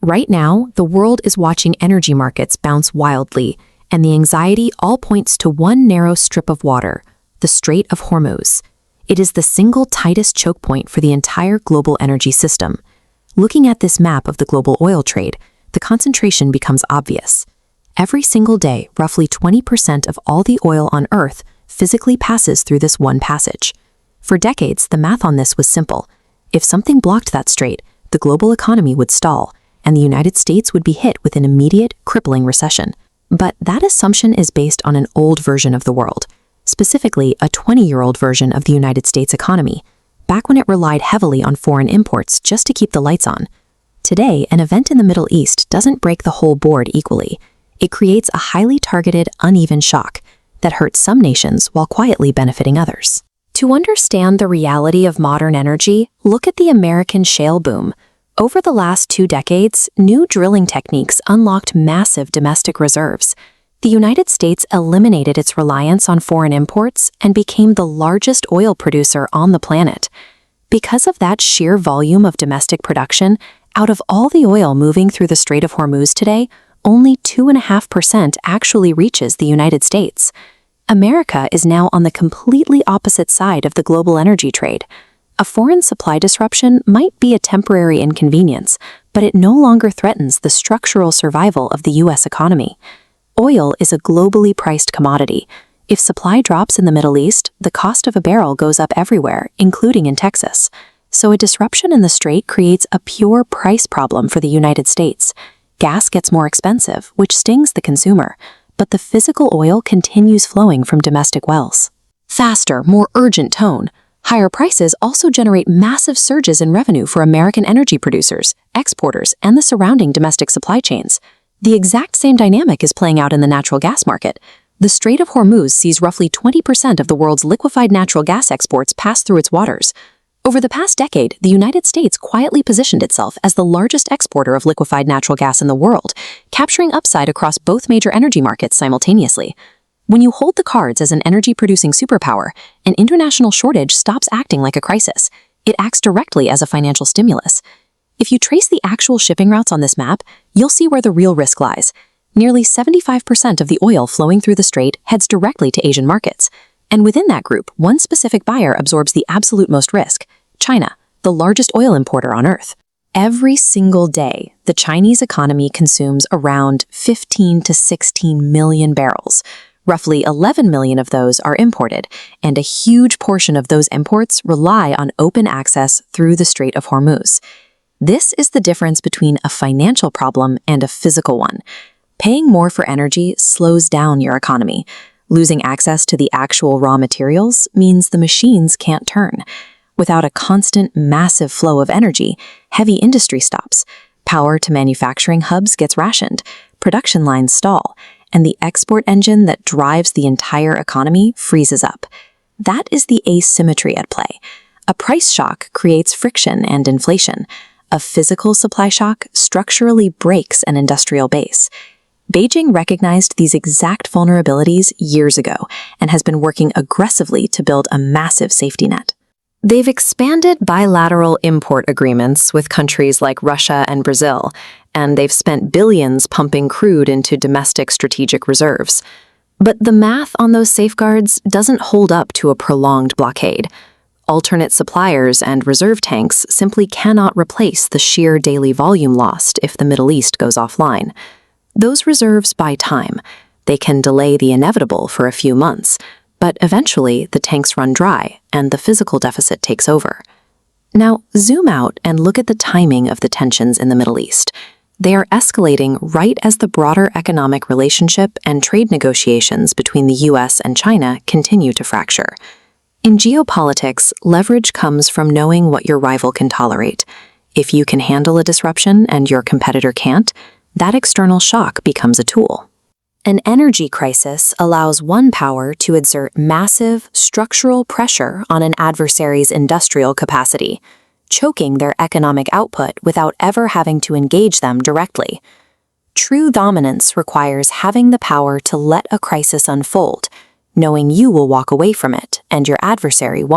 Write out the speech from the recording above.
Right now, the world is watching energy markets bounce wildly, and the anxiety all points to one narrow strip of water, the Strait of Hormuz. It is the single tightest choke point for the entire global energy system. Looking at this map of the global oil trade, the concentration becomes obvious. Every single day, roughly 20% of all the oil on Earth physically passes through this one passage. For decades, the math on this was simple. If something blocked that strait, the global economy would stall, and the United States would be hit with an immediate, crippling recession. But that assumption is based on an old version of the world, specifically a 20-year-old version of the United States economy, back when it relied heavily on foreign imports just to keep the lights on. Today, an event in the Middle East doesn't break the whole board equally. It creates a highly targeted, uneven shock that hurts some nations while quietly benefiting others. To understand the reality of modern energy, look at the American shale boom. Over the last 2 decades, new drilling techniques unlocked massive domestic reserves. The United States eliminated its reliance on foreign imports and became the largest oil producer on the planet. Because of that sheer volume of domestic production, out of all the oil moving through the Strait of Hormuz today, only 2.5% actually reaches the United States. America is now on the completely opposite side of the global energy trade. A foreign supply disruption might be a temporary inconvenience, but it no longer threatens the structural survival of the U.S. economy. Oil is a globally priced commodity. If supply drops in the Middle East, the cost of a barrel goes up everywhere, including in Texas. So a disruption in the strait creates a pure price problem for the United States. Gas gets more expensive, which stings the consumer, but the physical oil continues flowing from domestic wells. Faster, more urgent tone. Higher prices also generate massive surges in revenue for American energy producers, exporters, and the surrounding domestic supply chains. The exact same dynamic is playing out in the natural gas market. The Strait of Hormuz sees roughly 20% of the world's liquefied natural gas exports pass through its waters. Over the past decade, the United States quietly positioned itself as the largest exporter of liquefied natural gas in the world, capturing upside across both major energy markets simultaneously. When you hold the cards as an energy-producing superpower, an international shortage stops acting like a crisis. It acts directly as a financial stimulus. If you trace the actual shipping routes on this map, you'll see where the real risk lies. Nearly 75% of the oil flowing through the strait heads directly to Asian markets. And within that group, one specific buyer absorbs the absolute most risk: China, the largest oil importer on Earth. Every single day, the Chinese economy consumes around 15 to 16 million barrels. Roughly 11 million of those are imported, and a huge portion of those imports rely on open access through the Strait of Hormuz. This is the difference between a financial problem and a physical one. Paying more for energy slows down your economy. Losing access to the actual raw materials means the machines can't turn. Without a constant, massive flow of energy, heavy industry stops. Power to manufacturing hubs gets rationed. Production lines stall. And the export engine that drives the entire economy freezes up. That is the asymmetry at play. A price shock creates friction and inflation. A physical supply shock structurally breaks an industrial base. Beijing recognized these exact vulnerabilities years ago and has been working aggressively to build a massive safety net. They've expanded bilateral import agreements with countries like Russia and Brazil, and they've spent billions pumping crude into domestic strategic reserves. But the math on those safeguards doesn't hold up to a prolonged blockade. Alternate suppliers and reserve tanks simply cannot replace the sheer daily volume lost if the Middle East goes offline. Those reserves buy time. They can delay the inevitable for a few months, but eventually the tanks run dry and the physical deficit takes over. Now, zoom out and look at the timing of the tensions in the Middle East. They are escalating right as the broader economic relationship and trade negotiations between the US and China continue to fracture. In geopolitics, leverage comes from knowing what your rival can tolerate. If you can handle a disruption and your competitor can't, that external shock becomes a tool. An energy crisis allows one power to exert massive structural pressure on an adversary's industrial capacity, choking their economic output without ever having to engage them directly. True dominance requires having the power to let a crisis unfold, knowing you will walk away from it and your adversary won't.